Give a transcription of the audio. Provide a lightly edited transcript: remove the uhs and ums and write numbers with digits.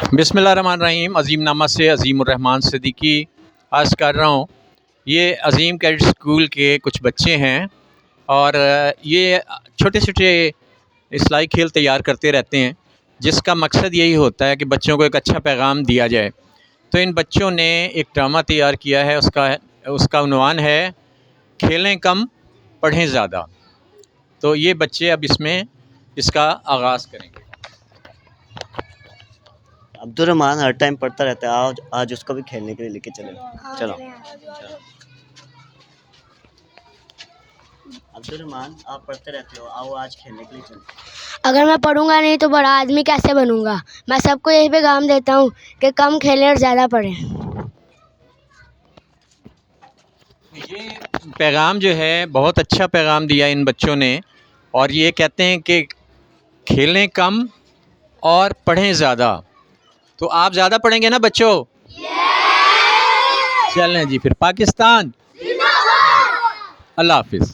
बिस्मिल्लाहिर्रहमानिर्रहीम। अज़ीम नामा से अज़ीमुर्रहमान सिद्दीकी अर्ज़ कर रहा हूँ। ये अज़ीम कैडेट स्कूल के कुछ बच्चे हैं और ये छोटे छोटे इस्लाही खेल तैयार करते रहते हैं, जिसका मकसद यही होता है कि बच्चों को एक अच्छा पैगाम दिया जाए। तो इन बच्चों ने एक ड्रामा तैयार किया है, उसका उन्वान है खेलें कम पढ़ें ज़्यादा। तो ये बच्चे अब इसका आगाज़ करेंगे। अब्दुर्रहमान हर टाइम पढ़ता रहता है, आज उसको भी खेलने के लिए लेके चले। चलो अब्दुर्रहमान, आप पढ़ते रहते हो, आओ आज खेलने के लिए चलो। अगर मैं पढ़ूंगा नहीं तो बड़ा आदमी कैसे बनूंगा। मैं सबको यही पैगाम देता हूँ कि कम खेलें और ज़्यादा पढ़ें। ये पैगाम जो है बहुत अच्छा पैगाम दिया इन बच्चों ने, और ये कहते हैं कि खेलें कम और पढ़ें ज़्यादा। तो आप ज़्यादा पढ़ेंगे ना बच्चों? चलें जी, फिर पाकिस्तान, अल्लाह हाफिज़।